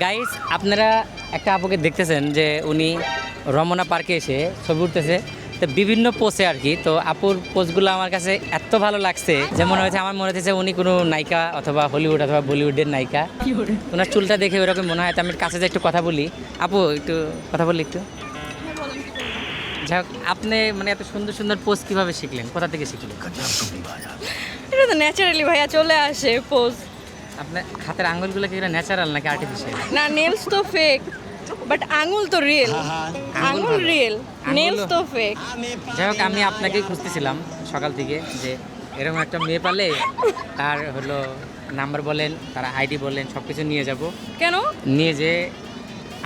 Guys আপনারা একটা আপুকে দেখতেছেন যে উনি রমনা পার্কে এসে ছবি উঠতেছে, তো বিভিন্ন পোজে আর কি। তো আপুর পোজগুলো আমার কাছে এত ভালো লাগছে যে মনে হয়েছে, আমার মনে হচ্ছে উনি কোনো নায়িকা অথবা হলিউড অথবা বলিউডের নায়িকা। ওনার চুলটা দেখে ওরকম মনে হয়। তো আমি কাছে যে একটু কথা বলি, আপু একটু কথা বলি একটু। যাই হোক, আপনি মানে এত সুন্দর সুন্দর পোজ কিভাবে শিখলেন, কোথা থেকে শিখলেন? এটা তো ন্যাচারালি ভাইয়া চলে আসে পোজ। আপনার হাতের আঙ্গুলগুলো কি ন্যাচারাল নাকি আর্টিফিশিয়াল? না, নেলস তো ফেক, বাট আঙুল তো রিয়েল। আঙুল রিয়েল, নেলস তো ফেক। যাই হোক, আমি আপনাকেই খুঁজতেছিলাম সকাল থেকে যে এরকম একটা মেয়ে পালে তার হলো নাম্বার বলেন, তার আইডি বলেন, সব কিছু নিয়ে যাব, কেন? নিয়ে যে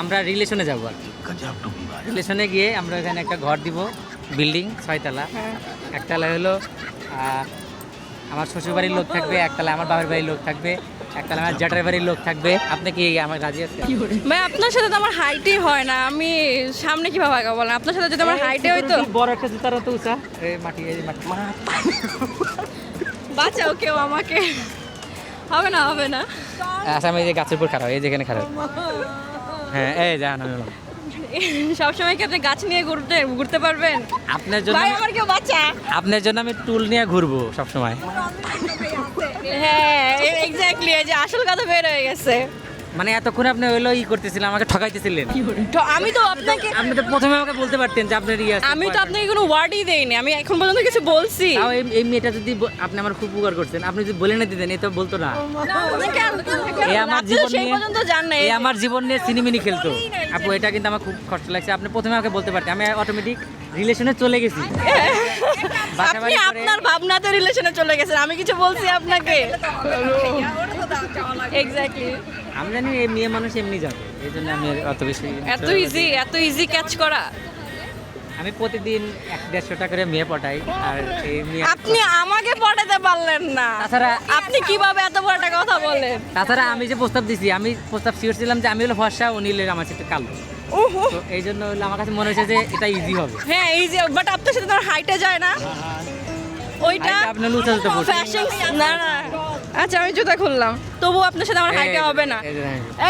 আমরা রিলেশনে যাব আর কি। রিলেশনে গিয়ে আমরা এখানে একটা ঘর দিব, বিল্ডিং 6 তলা। একতলা হলো আমার শ্বশুরবাড়ির লোক থাকবে, একতলা আমার বাবার বাড়ির লোক থাকবে, একতলা আমার জ্যাঠার বাড়ির লোক থাকবে। আপনি কি আমার রাজি আছেন? ভাই আপনার সাথে তো আমার হাইটই হয় না, আমি সামনে কিভাবে আগাবো বলেন? আপনার সাথে যদি আমার হাইটে হইতো। বড় একটা জুতার মতো উঁচা, এই মাটি, এই মাটি। বাঁচাও কেউ আমাকে। হবে না, হবে না। আচ্ছা, আমি এই যে গাছের উপর খারাপ, এই যেখানে খারাপ। হ্যাঁ, এই যান। সবসময় কি আপনি গাছ নিয়ে ঘুরতে পারবেন? আপনার জন্য ভাই আমার কেউ বাঁচা। আপনার জন্য আমি টুল নিয়ে ঘুরবো সবসময়। হ্যাঁ এক্স্যাক্টলি, এই যে আসল কথা বের হয়ে গেছে। মানে এতক্ষণ আপনি হইলো করতেছিলেন, আমাকে ঠকাইতেছিলেন। তো আমি তো আপনাকে, আপনি তো প্রথমে আমাকে বলতে পারতেন যে আপনার ইয়ে আছে। আমি তো আপনাকে কোনো ওয়ার্ডই দেইনি, আমি এখন পর্যন্ত কিছু বলছি। তাও এই মেয়েটা যদি আপনি আমার খুব উপকার করছেন, আপনি যদি বলে না দিতেন, এই তো বলতো না। এই আমার জীবন সেই নিয়ে, পর্যন্ত জান না। এই আমার জীবন নিয়ে সিনেমিনি খেলতো। আপু, এটা কিন্তু আমার খুব কষ্ট লাগছে। আপনি প্রথমে আমাকে বলতে পারতেন, আমি অটোমেটিক রিলেশনে চলে গেছি। আপনি আপনার ভাবনাতে রিলেশনে চলে গেছেন, আমি কিছু বলছি আপনাকে? এক্স্যাক্টলি। আমি জানি এই মেয়ে মানুষ এমনি যাবে, এই জন্য আমি অত বেশি এত ইজি ক্যাচ করা। আমি প্রতিদিন 100-150 টাকা করে মেয়ে পটাই। আর এই মেয়ে, আপনি আমাকে পটাতে পারলেন না, তাছাড়া আপনি কিভাবে এত বড় একটা কথা বলেন? তাছাড়া আমি যে প্রস্তাব দিছি, আমি প্রস্তাব শিওর ছিলাম যে আমি হলো ফর্সা, উনি হলো আমার সাথে কালো। ওহো, তো এই জন্য হলো আমার কাছে মনে হয়েছে যে এটা ইজি হবে। হ্যাঁ ইজি, বাট আপনার সাথে তোমার হাইটে যায় না ওইটা। হাইটে আপনার লুচা জুতো পরছি। ফ্যাশন না না। আচ্ছা আমি জুতা খুললাম, তবু আপনার সাথে আমার হাইটে হবে না।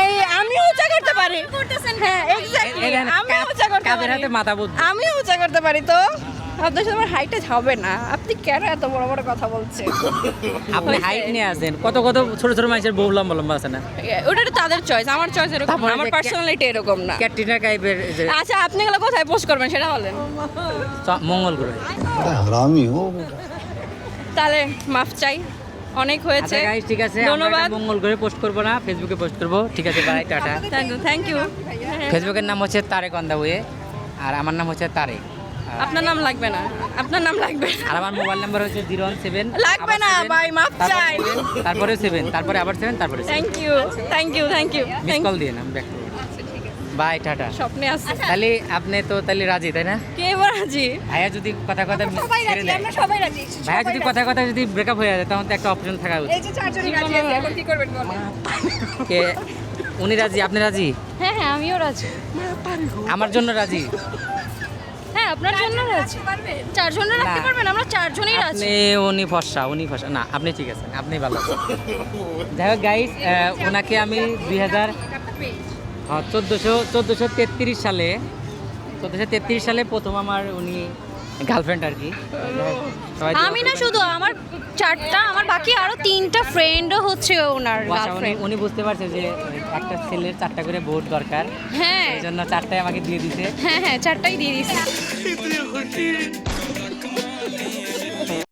এই আমি উঁচা করতে পারি। হ্যাঁ এক্স্যাক্টলি, আমি উঁচা করতে কাদের পারি। হাতে মাথা বুদ্ধি। আমি উঁচা করতে পারি, তো আপনার সাথে আমার হাইটে হবে না। আপনি কেন এত বড় বড় কথা বলছেন? আপনি হাইট নিয়ে আসেন, কত কত ছোট ছোট মানুষের বউ লম্বা লম্বা আছে না? ওটা তো তাদের চয়েস, আমার চয়েস এরকম না, তারপরে আমার যে পার্সোনালিটি এরকম না। ক্যাটরিনা কাইফের যে আচ্ছা আপনি গেলে কোথায় পোস্ট করবেন সেটা বলেন। মঙ্গল গ্রহে। हरामी हो। তাহলে মাফ চাই, অনেক হয়েছে। আচ্ছা গাইস, ঠিক আছে, আমরা ধন্যবাদ। এটা মঙ্গল গ্রহে পোস্ট করব না, ফেসবুকে পোস্ট করব। ঠিক আছে, বাই, টাটা। Thank you. ফেসবুকের নাম হচ্ছে তারেক অন দ্য ওয়ে, আর আমার নাম হচ্ছে তারেক। আপনার নাম লাগবে না, আপনার নাম লাগবে না। আর আমার মোবাইল নাম্বার হচ্ছে 017। লাগবে না ভাই, মাফ চাই। তারপরে 7, তারপরে আবার 7, তারপরে thank you, thank you, thank you. Miss call দিয়ে নাম ব্যাক করব। Bye, tata. স্বপ্নে আছে। তাহলে আপনি তো তাহলে রাজি, তাই না? কে এবার রাজি? ভাইয়া যদি কথা কথা ছেড়ে দেয়, সবাই রাজি। ভাইয়া যদি কথা কথা যদি ব্রেকআপ হয়ে যায়, তখন তো একটা অপশন থাকা উচিত। এই যে চারজনই রাজি আছে, এখন কি করবেন বলেন? কে উনি রাজি, আপনি রাজি? হ্যাঁ হ্যাঁ আমিও রাজি। আমার জন্য রাজি? হ্যাঁ আপনার জন্য রাজি। চারজনে রাখতে না। পারবেন? আমরা চারজনই রাজি। আপনি উনি ফর্সা, উনি ফর্সা না, আপনি ঠিক আছেন, আপনি ভালো আছেন। যাই হোক গাইস, ওনাকে আমি 1433 সালে প্রথম আমার উনি গার্লফ্রেন্ড আর কি। সবাই দোয়া আমি না করবেন। শুধু, আমার 4টা, আমার বাকি আরো 3টা ফ্রেন্ডও হচ্ছে ওনার আচ্ছা, গার্লফ্রেন্ড। উনি বুঝতে পারছে যে একটা ছেলের 4টা করে ভোট দরকার, হ্যাঁ এই জন্য 4টাই আমাকে দিয়ে দিছে। হ্যাঁ হ্যাঁ 4টাই দিয়ে দিচ্ছি।